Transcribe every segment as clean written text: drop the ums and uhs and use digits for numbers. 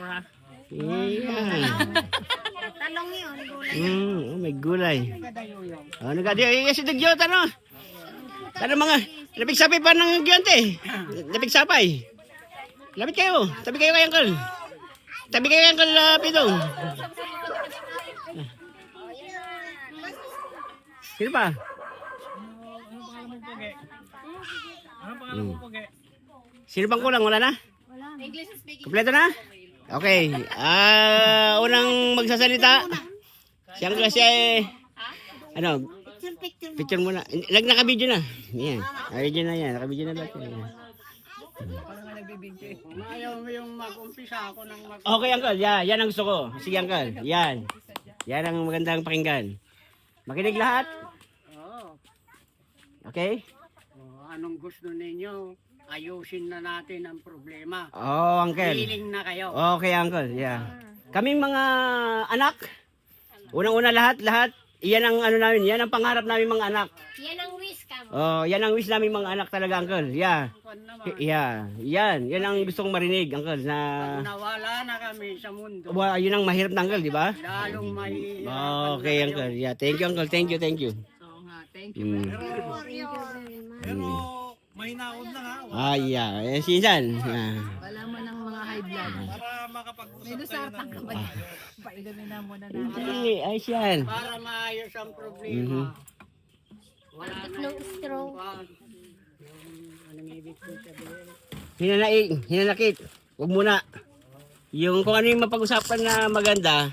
ha. Yeah. Talong yun, gulay. Oh, may gulay. Oh, nagadi si Dugyo tano. Tano mga labig sapay pa ng giyante. Labig sapay. Labig kayo. Tabi kayo kay Uncle. Tabi kayo kay Uncle Pidong. Sino pa? Sino pang kulang? Wala na? English speaking. Kompleto na? Okay. Unang magsasalita. Siyang klase ay ano? Picture. Picture muna. Naka-video na. Yan. Naka-video na yan. Naka-video na lahat. Yan. Ayaw mo yung mag-umpisa ako ng Okay, Uncle. Yan ang gusto ko. Sige, Uncle. Yan. Yan ang magandang pakinggan. Makinig lahat. Oo. Okay? Anong gusto ninyo? Ayusin na natin ang problema. Oh, Uncle. Feeling na kayo. Okay, Uncle. Yeah. Kaming mga anak, unang-una lahat, iyan ang ano namin, yan ang pangarap namin mga anak. Yan ang wish ka mo. Oh, yan ang wish namin mga anak talaga, Uncle. Yeah. Yeah. Yan ang gusto kong marinig, Uncle, na Nawala na kami sa mundo. yun ang mahirap na, Uncle, di ba? Lalong may... Okay, Uncle. Yeah, thank you, Uncle. Thank you. Oo nga, thank you. Mm. Pero mahinaon lang ha. Yeah. Sinsan. Wala mo ng mga high blood. Para makapag-usap May lusartan ka ba? Paigamin na muna natin. Hindi, ayos yan. Para maayos ang problema. Wala na Straw. Anong ibig kong sabihin? Hinanakit. Huwag muna. Yung kung ano yung mapag-usapan na maganda,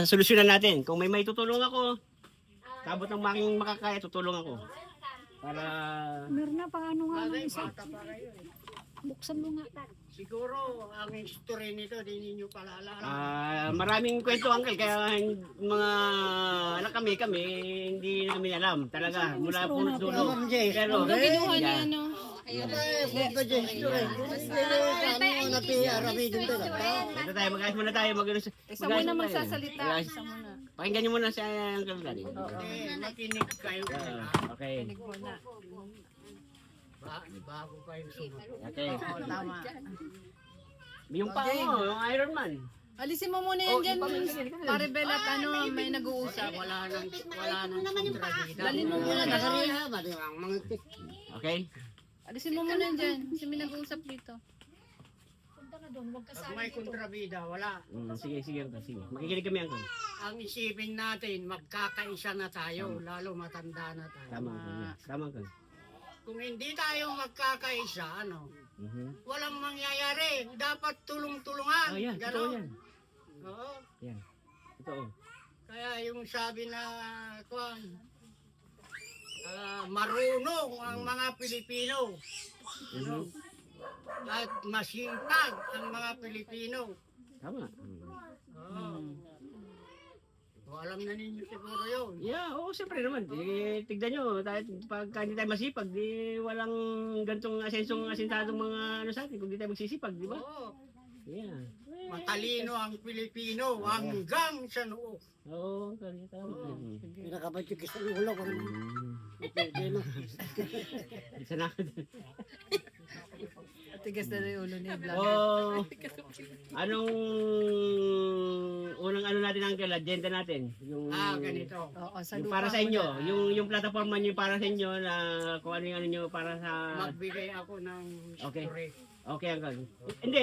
solusyonan natin. Kung may tutulong ako, tabot ng making makakaya, tutulong ako. Para... Meron na paano nga ng isa. Buksan mo nga. Siguro, ang history nito, di ninyo pala alam. Maraming kwento, Uncle. Kaya mga anak kami, hindi namin alam. Talaga, mula po dulo. Pero, Kinuha niya ano. ito tayo, mag-ayos muna tayo. Isa muna magsasalita. Isa muna. Pakinggan niyo muna si Uncle Daddy. Makinig kayo. Okay. Bago kayo sumunod. Okay. Tama. Yung pa yung Iron Man. Alisin mo muna yan dyan. Pare Bel at ano, may nag-uusap. Wala nang kontrabida. Dalhin mo muna na. Okay? Alisin mo muna yan dyan. Kasi may nag-uusap dito. Pag may kontrabida, wala. Sige, Uncle. Sige. Makikinig kami, Uncle. Ang isipin natin, magkakaisa na tayo, lalo matanda na tayo. Tama, Uncle. Kung hindi tayo magkakaisa, walang mangyayari. Dapat tulong-tulungan. Yan. Totoo Ganon. yan. Oo. Yan. Totoo. Kaya yung sabi na, marunong ang mga Pilipino. At masipag ang mga Pilipino. Tama. Oo. So, alam na ninyo siguro yun. Yeah, siyempre naman. Tignan nyo, pagka hindi tayo masipag, walang gantong asentadong mga ano sa atin, kung hindi tayo magsisipag, di ba? Oo. Yeah. Matalino ang Pilipino hanggang sa noo. Oo, tama. Pinakabatik sa ulo ko. Isa na ako. Tigas na yung ulo ni Vlog. Anong unang ano natin, Uncle, agenda natin? Yung, Ganito. Oo, sa yung lupa para sa mo inyo, na. yung platform nyo para sa inyo na kung ano yung ano nyo para sa... Magbigay ako ng Okay. story. Okay, Uncle. Hindi,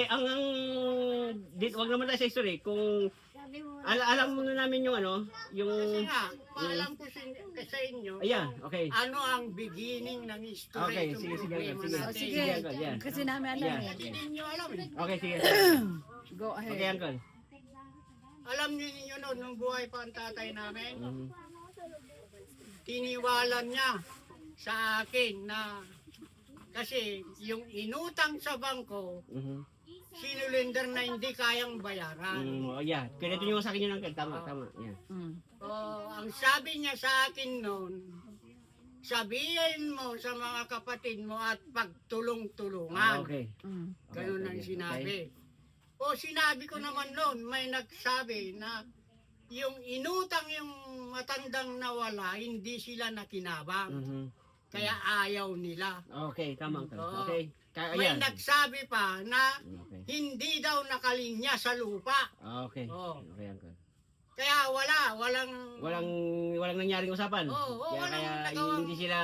wag naman tayo sa history. Kung alam mo na namin yung ano, yung... Kasi nga, paalam ko sa inyo, Ayan, okay. ano ang beginning ng history. Okay, itong sige, problema sige. natin. Sige, Yeah. kasi namin alam Yeah. eh. Hindi ninyo alam eh. Okay, sige. Go ahead. Okay, Uncle. Alam niyo ninyo noon, nung buhay pa ang tatay namin, Mhm. tiniwalan niya sa akin na kasi yung inutang sa bangko, Mhm. sinulender na hindi kayang bayaran. Yeah, ganito nyo sa akin yun, Uncle. Tama. Yeah. Ang sabi niya sa akin noon, sabihin mo sa mga kapatid mo at pagtulong-tulungan. Okay. Ganun ang sinabi. O sinabi ko naman noon, may nagsabi na yung inutang yung matandang nawala, hindi sila nakinabang. Mhm. Kaya ayaw nila. Okay, tama, Uncle. Oo. Okay. May Ayan. nagsabi pa na Okay. hindi daw nakalinya sa lupa. Okay. Oo. Okay, Uncle. Kaya walang Walang nangyaring usapan. Oo, kaya walang kaya nagawang- hindi sila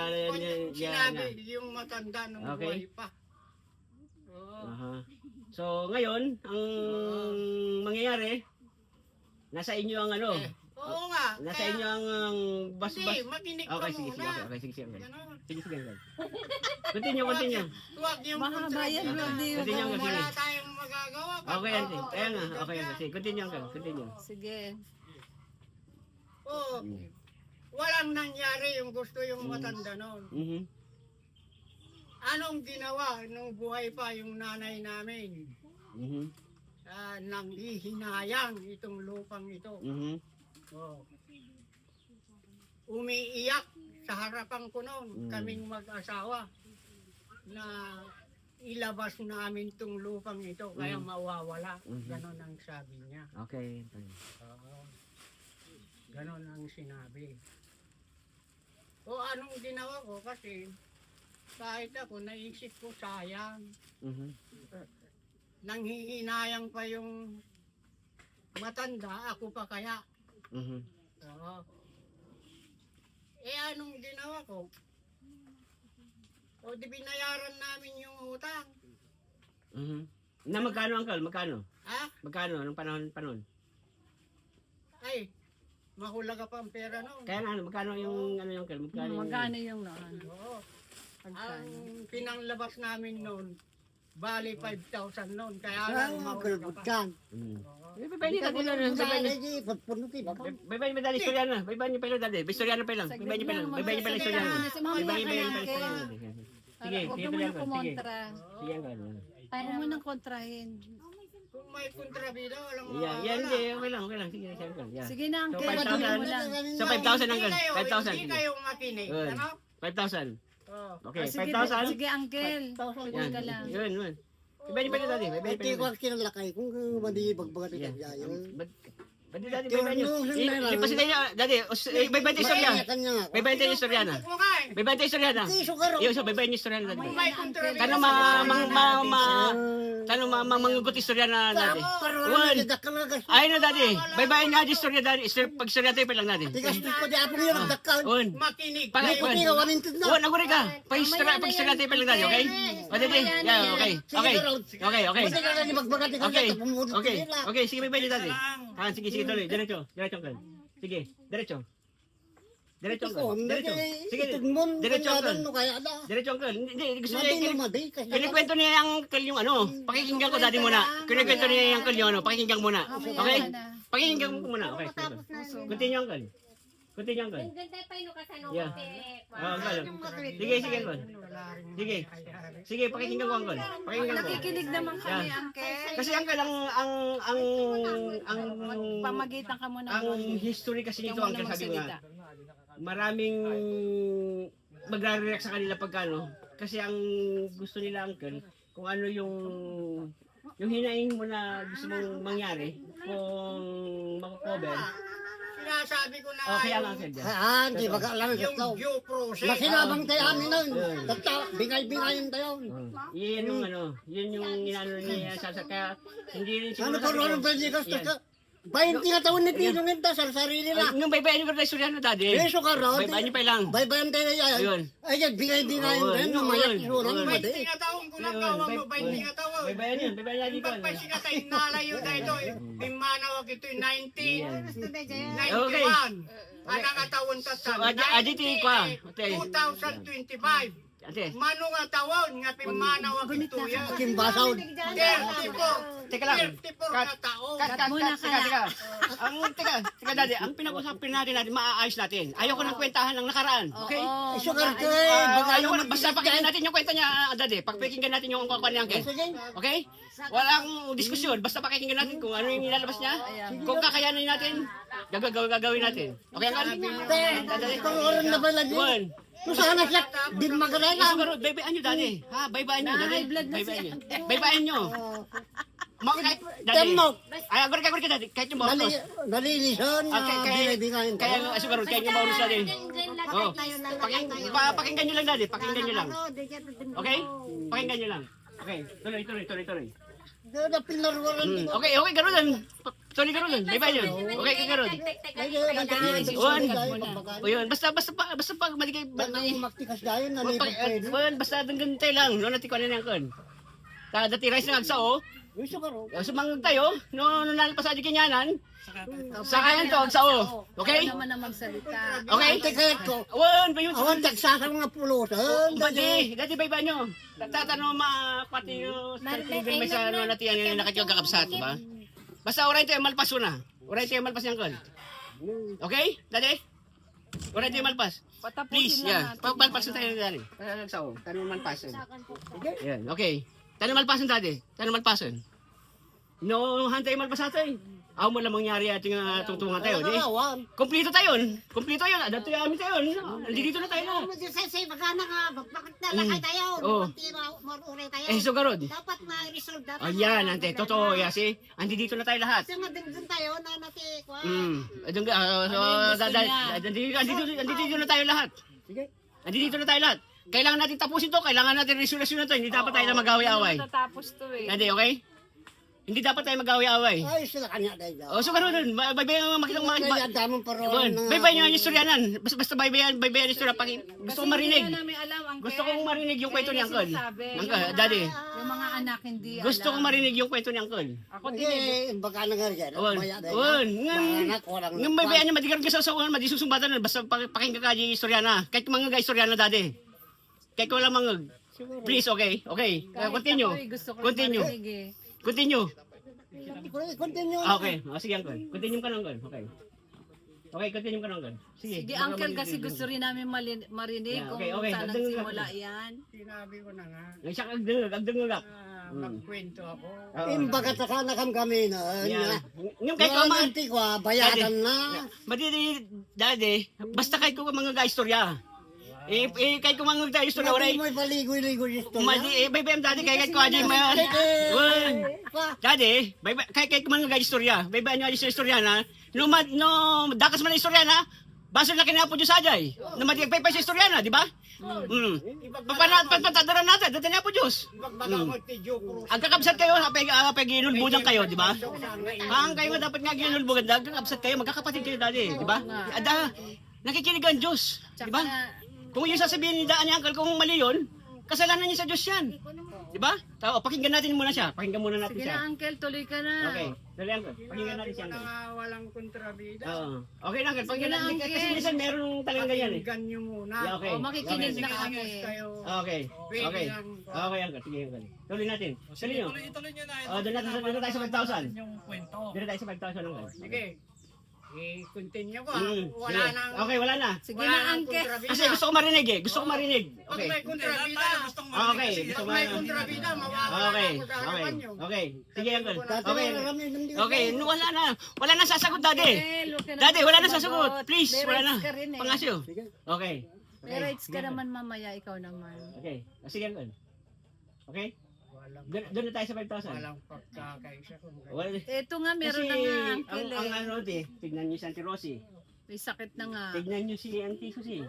sinabi yung matanda nung Okay. buhay pa. Oo. Aha. So ngayon, ang mangyayari nasa inyo ang ano? Oo nga. Nasa kaya- inyo ang Hindi, makinig ka Okay, sige, sige, muna. okay, sige, sige. Ganon. Sige, sige. Continue. Huwag yung Mahaba yan, Brody. Continue, Kung sige. wala tayong magagawa. Okay, auntie. Kaya nga, okay, auntie. Sige, continue, Uncle. Continue. Sige. Oo. Mm. Walang nangyari yung gusto yung matanda noon. Mhm. Anong ginawa nung buhay pa yung nanay namin? Mhm. Nang hihinayang itong lupang ito. Mhm. Oh. Umiiyak sa harapan ko noon, kaming mag-asawa, na ilabas namin itong lupang ito, kaya mawawala. Ganon ang sabi niya. Okay. Oo. Ganon ang sinabi. O anong ginawa ko kasi kahit ako naisip ko sayang. Mhm. Nanghihinayang pa yung matanda, ako pa kaya. Mhm. Oo. Anong ginawa ko? O di binayaran namin yung utang. Mhm. Na magkano, Uncle? Magkano? Ha? Magkano nung panahon? Ay, mahulaga pa ang pera noon. Kaya nga, magkano yung ano yung Uncle? Magkano? Magkano yung noon? Oo. Ang pinanglabas namin noon, bali 5,000 noon. Kaya lang mahulaga pa. Mhm. Baybay niyo dati lang. Baybay niyo dati istorya na. Baybay niyo pa lang dati. Istorya na pa lang. Baybay niyo pa lang. Baybay niyo pa lang istorya na. Baybay niyo pa lang istorya na. Sige, Huwag sige mo pa na lang. Sige. kumontra. Sige, Uncle. Huwag mo nang kontrahin. Kung may kontrabida, walang Yeah, yan, hindi. Okay lang. Sige, sige, Uncle. Yeah. Sige na, So, Uncle. 5,000. Tuloy mo lang. So, 5,000, Hindi Uncle. kayo- 5,000. Hindi kayo makinig. Yun. Ano? 5,000. Oo. Okay, Sige, 5,000. sige, Uncle. Tuloy Yan. ka lang. Yun. Baybay niyo pa lang dati. Baybay niyo pa lang. kinalakay kung madi bagbagat Yeah. ka yun. Ba't dati baybay niyo? Tiwag mo, Lipasin niyo. Dati, baybay tayo istorya. Kanya nga. Baybay tayo istorya na. Ako nga eh. Baybay tayo istorya na. Iso ka ro. Yung so, baybay niyo istorya na dati. Kung may kontrabida. Kano mangugot istorya na dati. One. Ay na dati. Baybay na di istorya dati. Pag istorya tayo pa lang dati. Tigas ko di apong yun nagdakal. One. Makinig Pag- kayo. Puti ka wanintid na. One, aguri ka. Pag istorya tayo pa lang dati, okay? O dati. Yeah, okay. Okay. Puti ka na di bagbagat ka. Okay. Pumudot Okay. nila. Okay, sige baybay niyo dati. Sige tuloy. Diretso. Uncle. Sige, diretso. Diretso, Uncle. Diretso. Sige, Itugmon. diretso, Kanyadan Uncle. mo kaya da. Diretso, Uncle. Hindi, gusto Madi niya. no madi. Kinikwento niya yung Uncle yung ano. Pakikinggan ko dati muna. Kinikwento niya yung Uncle yung ano. Pakikinggan muna. Okay? Pakikinggan mo muna. Okay. Continue, Uncle. Continue, Uncle. Ang ganda pa yung kasano Yeah. ko. Uncle. Sige, Uncle. Sige. Sige, pakikinggan ko, Uncle. Pakikinggan ko. Nakikinig naman kami, Uncle. Kasi Uncle, ang Pamagitan ka muna. ang history kasi nito, Ikaw Uncle, muna sabi ko magsalita. nga, maraming magre-react sa kanila pagkano. Kasi ang gusto nila, Uncle, kung ano yung hinaing mo na gusto mong mangyari, kung mako-cover, Sinasabi ko na okay lang, yung, Uncle. Yan. Di baga lang yung ito. due process. Makinabang tayo amin nun. Tata, bingay-bingayin tayo. Yan yung ano, yun yung inano niya kaya hindi rin Ano siguro pa rin pwede ka? 20 nga taon ni Pino nga sa sarili na. Nung baybayin ko na istorya na dati. Peso ka ron. Baybayin niyo pa lang. Baybayan tayo yan. Yun. Ay, yan, bingay-bingayin Oo, tayo. yun, Mamayat yun, isurang yun. madi. 20 nga taon ko lang kawa mo, 20 nga taon. Baybayin yan dito. Pagpasikatay nalayo na ito, Bimanawag ito 1991. Okay. Anang atawon So, tatang. aditi kwa. Ate. 2025. Ate. Mano nga tawon nga Bimanawag ito yan. Kimbasaw. 34. Teka lang. 34 na taon. Teka. Teka dati, ang pinag-usapin natin, maaayos natin. Ayoko ng kwentahan ng nakaraan. Okay? Iso ka rin. Ayoko na, basta pakinggan natin yung kwento niya, dati. Pakinggan natin yung kwento niya, Uncle. Okay? Walang diskusyon, basta pakinggan natin kung ano yung nilalabas niya. Kung kakayanin natin, gagawin natin. Okay, Uncle? Itong oras na pala din. One. Kung sana siya, di magalala. Siguro, baybayin nyo dati. Ha, baybayin nyo. Dati. Baybayin nyo. Baybayin nyo. Kahit, dati. Temo. Ay, agor ka dati. Kahit yung bautos. Nalilison na bingay-bingayin tayo. Kaya, siguro, kahit yung bautos dati. Oh, pakinggan nyo lang dati. Pakinggan nyo lang. Okay? Pakinggan nyo lang. Okay, tuloy. Ganda pinarwaran din. Okay, gano'n lang. Tuloy gano'n lang. Bye-bye yun. Okay, gano'n. O yun, basta pag maligay, Magtikas dahil nalipag pwede. basta hanggang tayo lang, no, natin ko na yan kon. Dati rice na agsao, Gusto ka ro. sumangag tayo, no, nalpas sa kinyanan, sa kayan to, agsao. Okay? naman ang magsalita. Okay? Tikayat ko. Wan, ba yun? Awan tagsasa mga pulutan. Dati bye-bye nyo. Tatano pati yung may sa ano natin yan nakikagkakabsat, ba? Basta oray tayo malpas na. Oray tayo malpas yan kon. Okay? Dati? Oray tayo malpas. Please, yeah. Palpas na tayo dali. Agsao, tanong malpasan. Yan, okay. Tanong malpasan dati. Tanong malpasan. No, hantay malpasan. Aw mo lang mangyari ating tungtungan tayo. Di? Awan. Kompleto tayo. Kompleto yun. Dato yung amin tayo. Nandito na tayo na. Say, magana nga, bakit na lakay tayo? Oo. Maruray tayo. So garod. Dapat ma-resolve dapat. Ayan, ante. Totoo. Yasi. Andi dito na tayo lahat. Kasi madagdag tayo na nati. Adun ka. Andito na tayo lahat. Andito na tayo lahat. Kailangan natin tapusin to. Kailangan natin resolusyon na to. Hindi dapat tayo na mag-away-away. Tatapos to eh. Hindi, okay? Hindi dapat tayo mag-away-away. Ay, sila kanya dahil. So garod. Bye-bye ang makitang Kaya damang paroon. Bye-bye nyo ang istoryanan. Basta bye-bye ang istorya. Gusto kong marinig. Hindi namin alam ang Gusto kong marinig yung kwento ni Uncle. Daddy. Yung mga anak hindi Gusto kong marinig yung kwento ni Uncle. Ako din eh. Eh, baka na nga rin. Wan. Ngam may bayan niya madigar ka sa usawan, madisusumbatan basta pakinggan ka di istoryana. Kahit mga istoryana daddy. Kahit wala mga please, okay. Okay. Continue. Continue. Continue. Continue. Okay. Sige Uncle. Continue ka na Uncle. Okay. Okay, continue ka na Uncle. Sige. Sige, Uncle, kasi gusto rin namin marinig Yeah, kung okay. saan Agdang- nagsimula yan. Sinabi ko na nga, Siya agdungag. magkwento ako. Imbaga takanakam kami na. Yeah. Yung kahit ko mga Nanti ko, bayadan na. madidi daddy, basta kahit ko mga istorya. Kahit ko mga istorya oray. Mo'y paligoy-ligoy ito. Bye-bye daddy kahit ko aji ma. Daddy, kahit ko mga istorya. Bye-bye nyo aji sa istorya na. No dakas man na istorya na. Baso na kinapo dyan sa ajay. Na matigpay sa istorya na, di ba? Papatadaran natin, dati na po Diyos. Ibagbaga mo ti Joe Cruz. Ang kakabsat kayo, hapag ginulbudan kayo, di ba? Ang kayo nga dapat nga ginulbudan, kakabsat kayo, magkakapatid kayo dati, di ba? Nakikinig ang Diyos, di ba? Kung yung sasabihin ni Daan ni Uncle, kung mali yun, kasalanan niya sa Diyos yan. Di ba? Pakinggan natin muna siya. Pakinggan muna natin Sige siya. na, Uncle, tuloy ka na. Okay. Tuloy Uncle. Pakinggan natin siya. Na Uncle. nga walang kontrabida. Oo. Okay lang Uncle. Pakinggan Sige na, natin. Uncle. Kasi minsan meron talagang ganyan eh. Pakinggan nyo muna. Yeah, okay. Makikinig na kami. Kayo. Okay. Pwede Okay. lang. Okay Uncle. Sige Uncle. Tuloy natin. Tuloy nyo. Ituloy nyo na. Doon tayo sa 5,000. Yung kwento. Doon tayo sa 5,000 Uncle. Sige. I-continue ko ha. Mm, Wala sige. nang... Okay, wala na. Sige wala na, nang Uncle. kontrabida. Kasi gusto ko marinig eh. Gusto ko marinig. Pag Okay. may kontrabida, Okay. Gusto pag ko may kontrabida, mawawala Okay. ako sa Okay. harapan nyo. Okay. Sige Uncle. Dati Okay. marami hindi. Okay, wala na. Wala na sasagot, Daddy. Uncle, huwag ka na Daddy, wala na sumagot. sasagot. Please, May wala na. rights ka rin eh. Pangasyo. Okay. May rights ka naman mamaya, ikaw naman. Okay. Sige, Uncle. Okay? Walang, Doon na tayo sa 5,000. walang pagkakaisa kung Wala. Ito nga, meron Kasi na nga, Uncle ang eh. ano, tignan niyo si Auntie Rosie. May sakit na nga. Tignan niyo si Auntie Susie.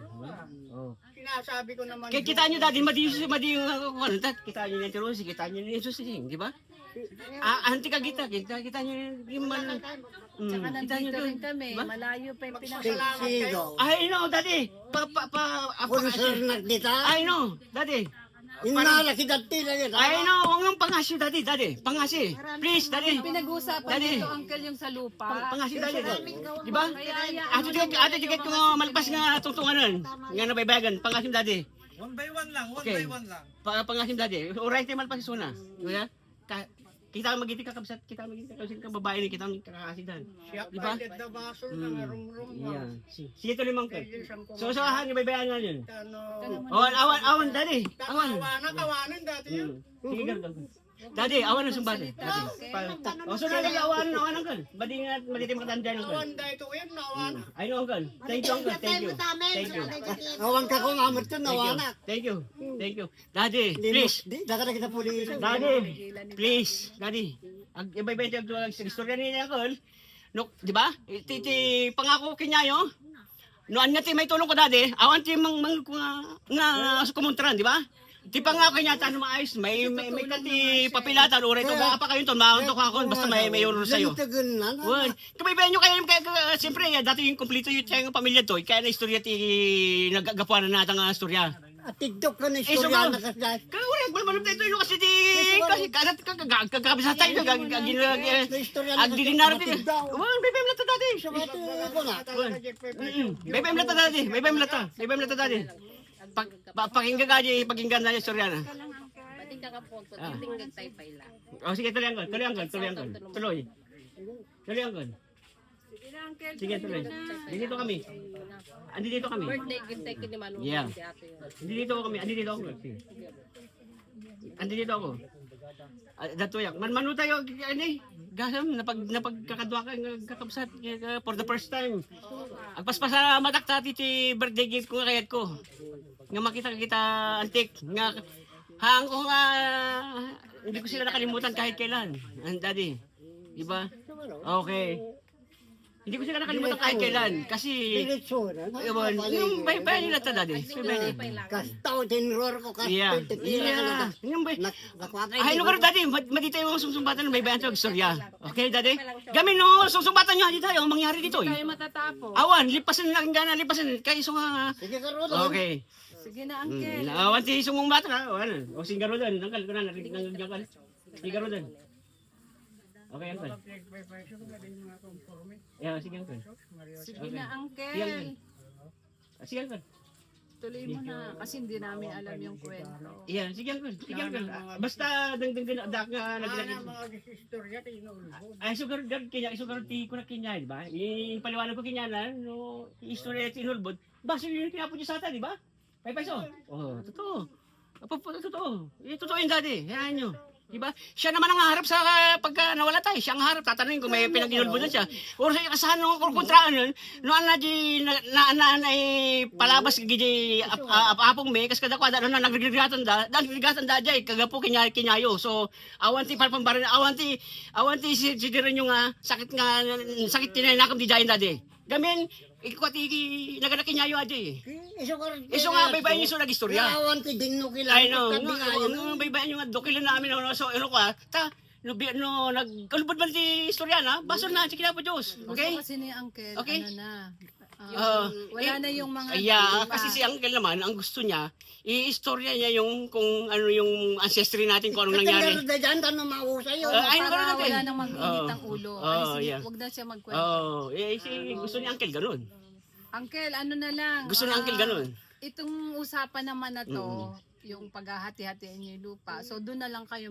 Oh. sinasabi ko naman. Kaya kita niyo Daddy, madi yung ano, kita niyo ni Auntie Rosie, kita niyo ni Susie, di ba? Auntie ka kita niyo yung man. Tsaka Kita niyo nandito doon. rin kami. Diba? Malayo pa yung Magpasalamat kayo. Sigo. I know, Daddy. Punsar na kita. I know, Daddy. Inalaki dati na yun. I know, huwag ang pangasyo, Daddy. Pangasi. Please, Daddy. Pinag-uusapan Daddy. dito, Uncle, yung sa lupa. Pangasyo, Daddy. Di ba? Kaya Ato diket ko malpas nga tungtungan nun. Nga nabaybagan. Pangasyo, Daddy. One by one lang. One Okay. by one lang. Pangasyo, Daddy. Alright, malpas suna. Diba? Kita magiti kakabsat, kita magiti kakabsat ka babae ni kita kakasidan. Siya Di ba? pwede the basol na rum-rum. Yeah. Sige tuloy mong Pwede siyang So han baybayan na yun. Ano, Awan, Daddy. Awan. kawanan dati yun. Sige ganun. Daddy, awan ang sumbate. So Daddy, awan Uncle. Badi nga malitim ka tandaan Uncle. Kawan dahil ito yun, nawan. I know Uncle. Thank you Uncle. Thank you. Thank you. Awang ka kung amat to, nawana. Thank you. Thank you. Daddy, please. Daka na kita po dito. Daddy, please. Daddy. Ibay-ibay tayo sa istorya ni Uncle. No, di ba? Iti pangako kinyayo. No anya ti may tulong ko Daddy. Awan ti mang nga kumontran, di ba? Di pa nga kanya tanong maayos, may kati papilatan, uray to, mga pa kayo to, mauntok ako, basta may euro sa'yo. Tagal na. Well, kabaybayan nyo kayo, siyempre, dati yung kompleto yung tiyang pamilya to, kaya na istorya ti nagagapuan na natang istorya. At TikTok ka na Eh, istorya so, na kasay. Kaya uray, malmalap tayo yung kasi di, kagkabisa tayo, agdidinarat din. Well, baybayan lang to dati. Sabati ko na. Baybayan lang to dati, baybayan lang to dati. Pakinggan ka di, pakinggan na yung istorya na. Bating kakapunto, titinggag tayo pa ila. Oh, sige, tuloy ang tuloy. Tuloy ang sige, tuloy. Dito kami. Dito kami. Birthday gift tayo kini Manu. Yeah. Si ate yun. Dito kami. Dito ako. Sige. Dito ako. Datuyak. Manu tayo, gasam, napagkakadwa ka, kakabsat, for the first time. Agpaspasa matak tati ti birthday gift ko kayat ko. Nga makita kita antik. Nga, hang ko nga, hindi ko sila nakalimutan kahit kailan. Daddy. Diba? Okay. Hindi ko sila nakalimutan kahit kailan. Kasi, Diretso na. yung bayan nila ta, Daddy. Kastaw, tinror ko. Yeah. Kastaw, Yeah. Yung bay. Nakwatay. Ay, no, Daddy, madito yung mga sumsumbatan ng baybayan to, istorya. Okay, Daddy? Gamin no, sumsumbatan nyo, dito tayo, ang mangyari dito. Tayo matatapos. Awan, lipasan lang gana, lipasan. Kayo iso nga. Sige ka ron. Okay. Sige na, Uncle. Awan si isong mong bata na. O singaro doon. Nangkal ko na, narinig ng jangkal. Singaro doon. Okay, Uncle. Yeah, sige, Uncle. Sige na, Uncle. Sige, Uncle. Sige, Uncle. Tuloy mo na kasi hindi namin alam yung kwento. Yeah, sige, Uncle. Sige, Uncle. Basta, dang dak nga naglagay. Mga istorya, tinulbog. Ay, sugar ti ko na kinya, di ba? Ipaliwanag ko kinya na, no, istorya at inulbod. Basta yun yung pinapod niyo sa ata, di ba? Peso. Oh, totoo. Totoo. Totoo yun, Daddy. Hayaan nyo. Diba? Siya naman ang harap sa pagka nawala tayo. Siya ang harap. Tatanungin kung may pinag-inulbudan siya. O sa kasahan ng kontraan nun, noon na di na palabas gidi apong me kas kada kwada na nagrigatan da jay kagapo kinyayo. So awanti palpambaran awanti si diren yung sakit tinanakam di jayin dadi. Gamin ikwati naganakinyayo adi. Iso nga baybayin iso nagistorya. Awan ti dingno kila. I know. Ano baybayin yung dokilan namin no so ano ka ta no nagkalubod man ti istorya na baso na si kinapo Diyos. Okay? Kasi ni Uncle, Okay. ano na. Wala na yung mga kasi si Uncle naman ang gusto niya i-istorya niya yung kung ano yung ancestry natin kung anong nangyari. Katangar da dyan, tanong mausay yun. Ay, para naman wala nang mag-init ang ulo. Yeah. Huwag na siya magkwento. Gusto ni Uncle ganun. Uncle, ano na lang. Gusto ni Uncle ganun. Itong usapan naman na to, yung paghahati-hatiin niyo yung lupa. So doon na lang kayo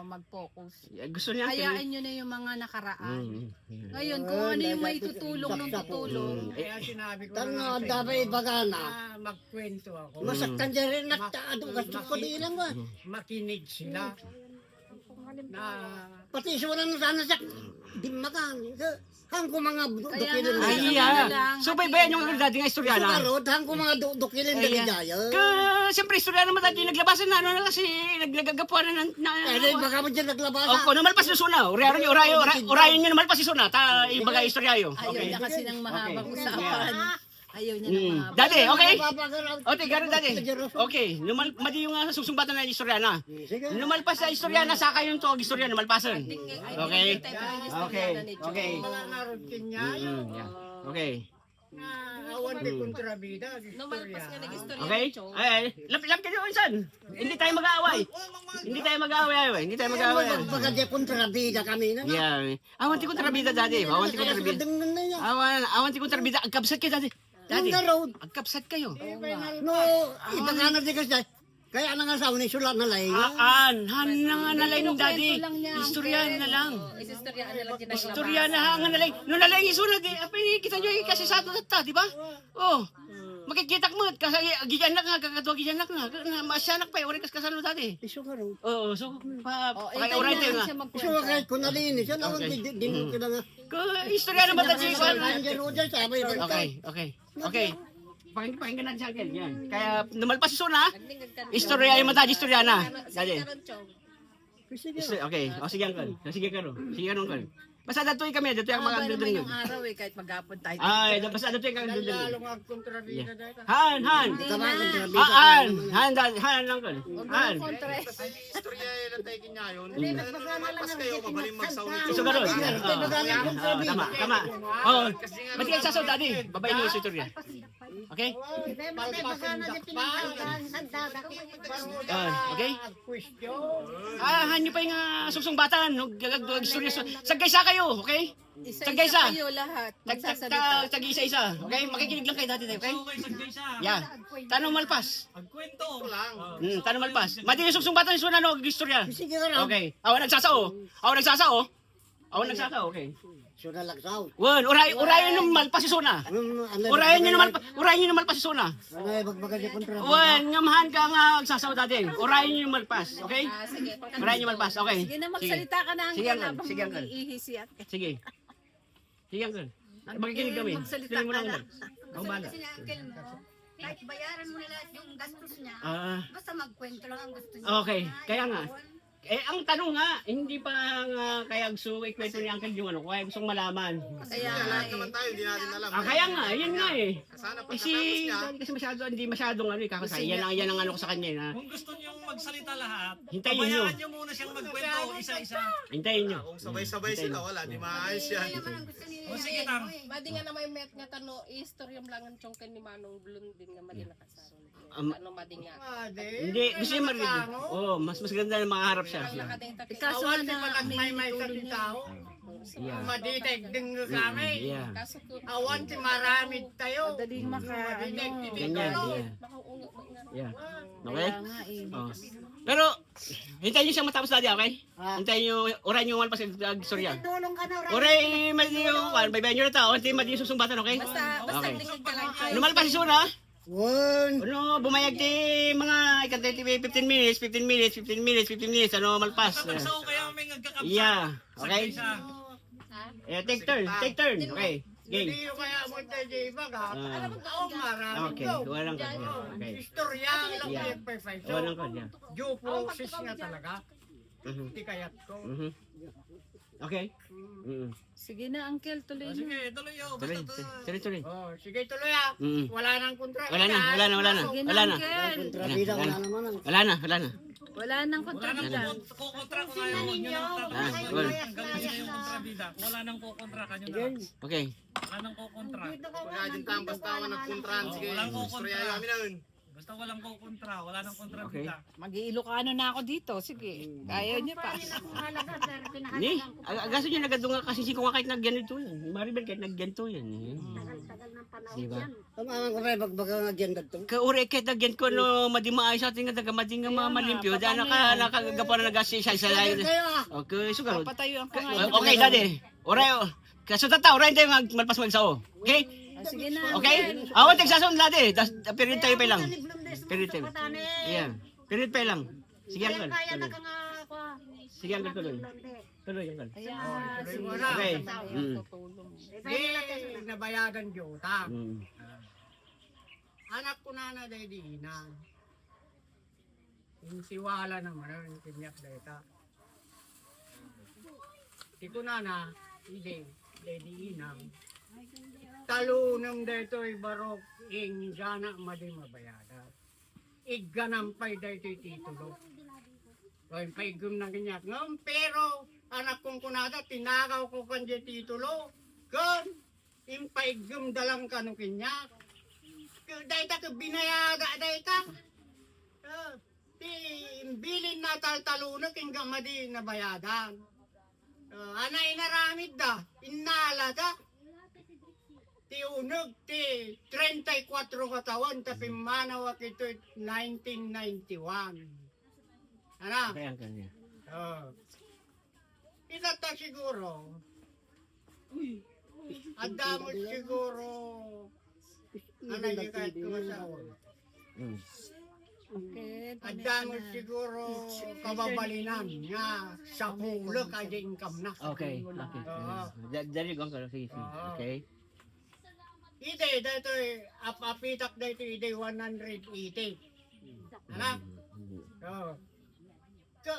mag-focus. Gusto ni Uncle. Hayaan niyo na yung mga nakaraan. Yeah. Ngayon, kung ano yung may tutulong ng tutulong. Kaya sinabi ko Tanong dapat ibagana. magkwento ako. Masaktan dyan rin nagtaado. Gusto ko di ilang ba? Makinig sila. Na Pati suwan na sana siya. Di makan. Hang ko mga Kaya dukilin. nga, Ay, ano yeah. na lang, So, baybayan yung dati nga istorya na. Sukarot, hang ko mga dukilin dali daya. Siyempre, istorya naman dati naglabasan na, ano na kasi naggagapuan na. Eh, baka mo dyan naglabasa. Opo, namalpas yung suna. Orayon nyo namalpas yung suna. Ibaga istorya yun. ayaw niya kasi ng mahabang Okay. usapan. Ayaw niya ng mahabang. Dati, okay? Napapagaraw. Okay, gano'n dati. Okay, madi yung susumbatan na istorya na. Numalpas sa istorya na, saka yung to, istorya, numalpasan. Okay? Okay. mga narotin niya, Okay. na awan may kontrabida. Numalpas nga nag-istorya Okay? ni Chong. Ay, lapit kayo insan. Hindi tayo mag-aaway. Hindi tayo mag-aaway. Baga di kontrabida kami na. Yeah. Awan ti kontrabida dati. Awan ti kontrabida. Awan ti kontrabida. Agkabsat kayo dati. Dati. Agkabsat kayo. No, ibagana di kasi. Kaya na nga sa ni sulat na laing. Han na nga nalay nung dati. Kinukwento lang niya. Istorya na lang. Isistorya na lang ginagawa. Istorya na nga nalay. Nung nalay isunod eh. Apay, kita nyo kasi sa ato ta, di ba? Oh. Makikitak mo. Kasi gijanak nga, kakatwa gijanak nga. Masyanak pa, ori kas kasalo dati. Iso ka rin. Oo, so, Itay oray tayo na nga. siya Iso magkwento. ka kahit kung nalinis. Yan ako din ko na nga. Istorya naman dati. Okay. Pakinggan natin siya again. Yan. Kaya numalpas si Suna. Istorya yung mata, istorya na. Dali. Okay. O sige, Uncle. Sige ka ron. Basta datoy kami, datoy ang mga Haba naman dudong. yung araw eh, kahit maghapon tayo. Ay, basta datoy kami Lalo dudong. ang kontrabida dito. Han. Tama kung trabi. Han lang ko. Han. Kontra eh. Istorya lang tayo kinyayon. Hindi, magpagana kayo, mabaling magsaunit. Iso garo. Tama. Tama. Oh, mati kayo sasaw dadi. Babae ni si Turya. Okay? Okay? Han niyo pa yung suksong batan, gagagag istorya. Sagay-sa kayo, okay? Isa-isa kayo lahat. Magsasalita. Tag-isa-isa. Okay? Makikinig lang kayo dati, okay? Okay, sagbay siya. Yeah. Tanong malpas. Agkwento lang. Tanong malpas. Mati yung suksong batan, iso na no, istorya. Sige ka raw. Okay. Awan nagsasao. Awan nagsasao, okay. Suna lagsaw. Wan, urayan yung malpas iso na. Urayan nyo ng malpas iso na. Ano ay bagbagan niya kontra. Wan, ngamahan ka nga magsasaw dati. Urayan nyo yung malpas, okay? Sige. Urayan yung malpas, okay? Sige na, magsalita ka na ang Sige, kaya Uncle. habang Sige, Uncle. mag-iihisi at Sige. Sige, Uncle. Makikinig kami. Magsalita Tingin mo ka na, na. Uncle. Ako bahala. Kasi ni uncle mo, kahit bayaran mo na lahat yung gastos niya, Ah, basta magkwento lang ang gusto niya. okay. Kaya nga. Ang tanong nga, hindi pa nga kaya gusto ikwento ni Uncle yung ano, kaya gustong malaman. Kaya Lahat naman tayo, hindi natin alam. Kaya nga, yun nga eh. Sana Kasi, pagkatapos niya, kasi hindi masyadong ano eh, kakasay. Yan ang ano ko sa kanya eh, na kung gusto niyong magsalita lahat, Hintayin niyo. pabayaan niyo muna siyang magkwento isa-isa. hintayin nyo. Kung sabay-sabay sila, wala, di maayos yan. O sige tang. Madi nga na may met nga tano istorya lang ang chongken ni Manong Blum din nga madi nakasaron. Ano madi nga. Hindi, gusto niya marinig. Oo, mas ganda na makaharap siya. Nakadeng ta kaso Awan di na pa may sakit tao. Yeah. Maditeg din kami. Yeah. kaso ko Awan si maramid tayo. madaling Ganyan, Ano? yeah. makaungok mo nga. Yeah. Okay? Kaya nga eh. Oh. Pero, hintayin nyo siyang matapos dati, okay? Hintayin nyo, oray nyo malpas ang storya. Tulong ka na, Oray, mali yung, baybayan nyo na tao, hindi mali yung susumbatan, okay? Basta Okay. tingin ka lang. Lumalpas si Suna, One. ano, bumayag ti mga, ikantay 15 minutes, ano, malpas. Kapagsaw kaya may nagkakapsa. Yeah, okay? Sagbay siya. Take turn, okay? Game. Hindi yung kaya mo tayo di iba ka. Ah. Oo, maraming Okay, go. walang ka. Okay. Istorya lang Yeah. yung perfect. Walang ka, yeah. Juposis nga talaga. Mhm. Hindi kayat ko. Mhm. Okay? Mhm. Sige na, uncle, tuloy Sige, na. tuloy yun. Tuloy, tuloy. Oh, sige tuloy ah. Mhm. Wala nang kontra. Wala na. Sige na, Wala na. uncle. Kontrabida wala naman ang. Wala na. Wala nang Wala nang kontrabida. kukontra kung ayaw nyo nang Ah, tatanungin. well. Hanggang hindi yung kontrabida. Wala nang kukontra kanyo na. Okay. Wala nang kukontra. Pagkajin tayong basta nagkontrahan, sige. Walang Istorya namin nun. Basta walang kukontra. Wala nang kontrabida. Mag-iilocano na ako dito. Sige. Ayaw niya pa. Ni, agaso niya nagadunga kasi si Kunga kahit nagganito yan. Maribel kahit nagganito yan. Diba? Tamaman ko rin bagbagan nga dyan dagto. Kaure kahit nagyan ko no madimaay sa ating nga mading nga malimpyo. Dahil nakagapa na nagasi sa layo. Okay, sugarod. Patayo ang Okay, daddy. Oray, kaso tata, oray tayo malpas magsao. Okay? Sige na. Okay? Awan tagsason daddy. Period tayo pa lang. Period tayo. Yeah. Period pa lang. Sige ang kan. Kaya na ka nga ako. Sige ang tuloy. Tuloy ang kan. Ayan. Sige. Okay. Di nabayagan juta. Mm. Anak ko na dahil di ina. Yung siwala naman, yung kinyak data. Di ko na, hindi, dahil di ina. Talunong dito ay barok, ing sana madi mabayadan. Iganampay dito titulo. Kaya paigum ng kinyak. Ngam, pero anak kong kunada, tinakaw ko kanya titulo. Kun, impaigum dalang ka nung kinyak. Dahil ka binayaga dahil ka. Bilin na taltalunok hanggang madi na bayadan. Anay naramid da, inala da. Ti unog ti 34 katawan tapi manawak ito 1991. Ano? Okay ang kan. Inata siguro. Adamo siguro. Ano yung kahit kumasawag. Mm. Okay. Adamo siguro kababalinan nga sa pulo kaya income na. Okay. Okay. Dari ko ang sige. Okay. Ide, dito apitak dito ide 180. Ano? Ka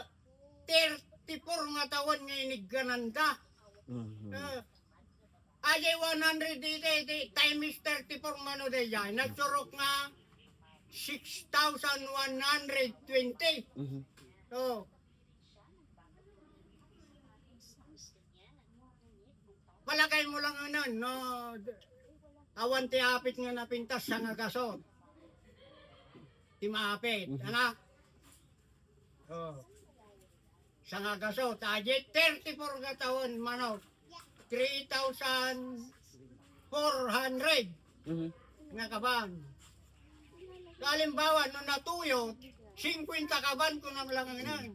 34 nga taon nga iniggananda. Ajay 180 times 34 mano de yan. Nagsurok nga 6,120. So, palagay mo lang ano, no, awan ti apit nga napintas sa nga gasot. Ti maapit, anak. Oh. Sa nga gasot, ajay 34 nga taon, manok. 3,400 nga kaban. Kalimbawa, nung natuyo, 50 kaban ko nang langanan.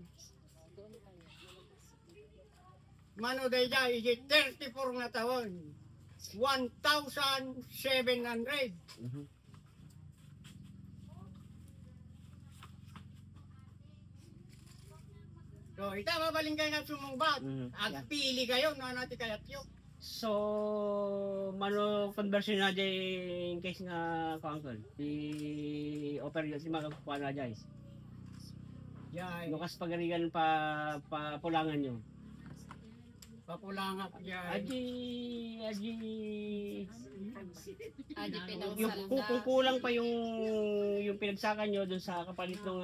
Mano day jay, 34 nga taon. 1,700. So, ita mabaling kayo nga sumungbat. At pili kayo, no, natin kayat yun. So, mano conversion na dyan in case nga kangkol. Di offer yun si mga kukuha na dyan. Yay, Lukas pagarigan pa pulangan nyo. papulangat yan. Aji Adi yung kung pinagsalda. kulang pa yung pinagsakan nyo dun sa kapalit ng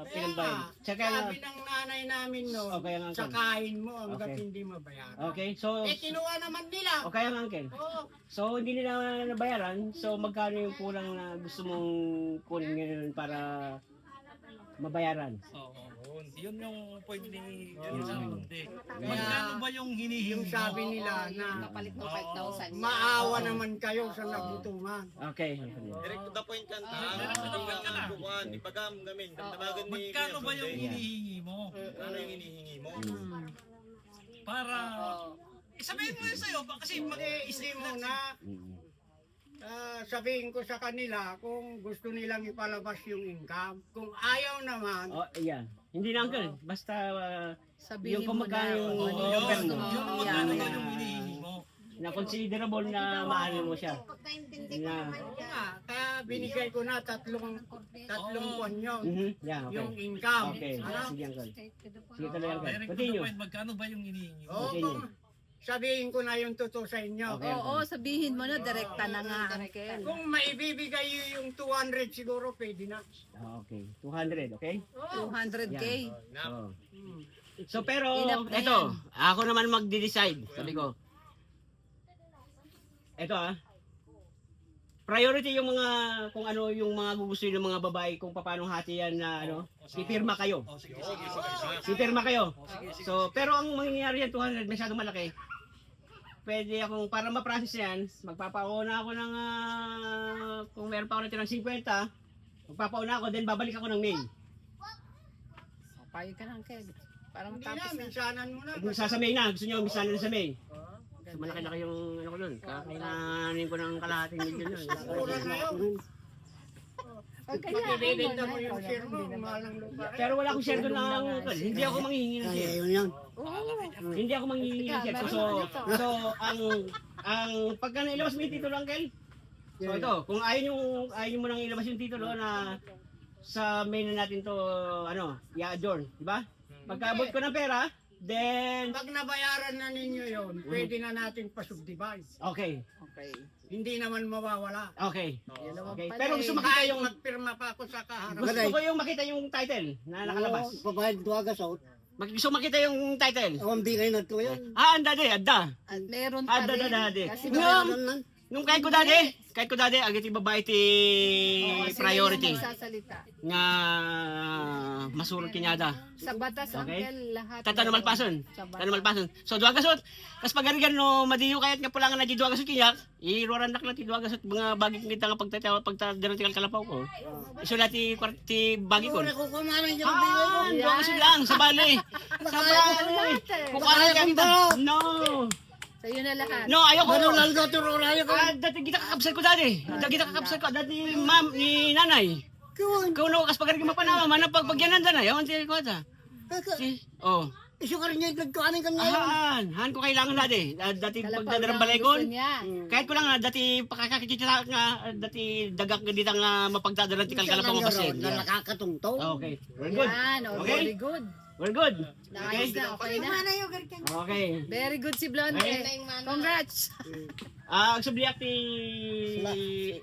pinagbayad. Tsaka Sabi ng nanay namin, no, Okay, ang uncle. sakain mo hanggat Okay. hindi mabayaran. Okay, so Eh, kinuha naman nila. okay ang uncle. Oo. So hindi nila nabayaran. So magkano yung kulang na gusto mong kunin ngayon para mabayaran? Oo. Yun yung point ni Oo. Hindi. Magkano ba yung hinihingi Yung mo? sabi nila na Kapalit ng 5,000. maawa naman kayo sa nagutuman. Okay. Direct to the point kan ta. Direct to the point ka na. Bukuan, di pagam gamin. Damdagan ni Magkano ba yung Sunday. hinihingi mo? Ano yung hinihingi mo? Para sabihin mo yun sa'yo kasi Hindi muna. Sabihin ko sa kanila kung gusto nilang ipalabas yung income. Kung ayaw naman, Oh, yeah. Hindi na uncle. Basta Sabihin yung mo na. magkano yung yun, offer mo. yung magkano ba yung hinihingi mo? Na considerable na maano mo siya. Na, oo nga, kaya binigay ko na tatlong kwan yun. Yeah, okay. Yung income. Okay. Ano? Sige uncle. Sige talaga uncle. Direct to the Continue. point, magkano ba yung hinihingi mo? Oo, Continue. kung sabihin ko na yung totoo sa inyo. Okay. Oo, sabihin mo na, direkta na nga, uncle. Kung maibibigay yung 200 siguro, pwede na. Okay. 200, okay? 200K. Oh. Hmm. So pero Enough na eto, ako naman magde-decide. Sabi ko. Eto priority yung mga kung ano yung mga gugustuhin ng mga babae kung paano hati yan na ano, pipirma kayo. Oh, sige, sige, sige. Pipirma kayo. So pero ang mangyayari yan 200 masyado malaki. Pwede akong para ma-process yan, magpapauna ako ng kung meron pa ako natin ng 50, magpapauna ako then babalik ako ng May. Payo ka na, uncle. Para Hindi matapos na, na. minsanan mo na. Sa May na, gusto nyo misanan sa May. So, malaki-laki yung ano ko nun. Kakailanin ko ng kalahating milyon nun. Mura na yun. Makibibenta mo yung share mo, mahal ng lupa. Pero wala akong share doon lang. Hindi ako manghihingi ng Kaya share. yun yan. Hindi ako manghihingi ng share. So ang pagka nailabas mo yung titulo, uncle. So ito, kung ayaw mo nang ilabas yung titulo na sa main na natin to i-adjourn, di ba? Pagkaabot ko ng pera, then Pag nabayaran na ninyo yun, pwede na natin pasubdivide. okay. Okay. Hindi naman mawawala. Okay. Yun naman Okay. pala Pero eh. gusto makita Kahit yung magpirma pa ako sa kaharap. gusto ko yung makita yung title na nakalabas. Pabayad ko agad sa Gusto makita yung title. awang bigay na ito yan. Anda de, anda. At meron pa Anda rin. dade. Kasi Bayaran lang. Nung kahit ko dati, agad yung babae ti kasi priority yung magsasalita. nga masurot kinyada. Sa batas, Okay. uncle, lahat. Tatano malpason. Sa batas. Tano malpason. So duwa gasot. Kas pagarigan no madiyo kayat nga pulangan na di duwa gasot kinyak. Iruaran nak ti duwa gasot mga bagik kita nga pagtadaran ti kalapaw ko. Iso lati kwarti bagi ko. Wala ko kumarin yung bigay. Duwa gasot lang sa bali. Sa bali. Kukaran ka kita. No. So yun na lahat. No, ayoko. Ano lang daw tururayo ko. Dati kita kakapsal ko dati. Dati kita kakapsal ko. Dati ma'am, ni nanay. Kuwan. Kung no, kas pagkarin mapanawa, manang pagpagyanan na. Yawan ti ko ata. Oh. Isu ka rin yung nagkuhanin ka ngayon. Han ko kailangan dati. Dati Kalapaw pagdadarang lang balaykon. gusto niya. Kahit ko lang dati pakakakikita nga dati dagak nga dita nga mapagdadaran ti kalkalapaw mo kasi. Na nakakatungtong. Okay. Very good. Yan, oh, Okay. very good. We're good. Nice na, okay na. Okay. Very good si Blondie. Okay. Congrats. Ang subliak ti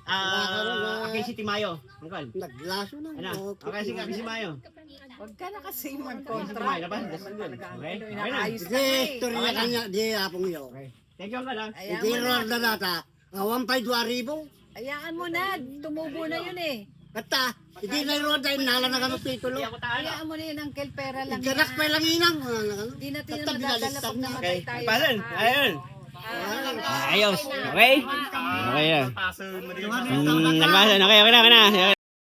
Aki si Timayo. Uncle. Naglaso na. Ano? Okay, sige, Aki si Mayo. Huwag ka na kasi Aki si mag-contra. Mayo, dapat. That's good. Okay? Okay na. Ayos Di, istorya kanya, di apong iyo. Thank you, Uncle. Di roar na data. Awan pa'y 2,000. Hayaan mo na. Tumubo na yun eh. Kata, hindi na roar dahil nala na kami titulo. Hayaan mo na yun, Uncle. Pera lang Iganak pa lang inang. Hindi natin Kata, na madadala binaliktad pag na. namatay Okay. tayo. Pasan. Ayun. Ayos. Okay? Okay na. Paso mo rin. Nagpasan. Okay na.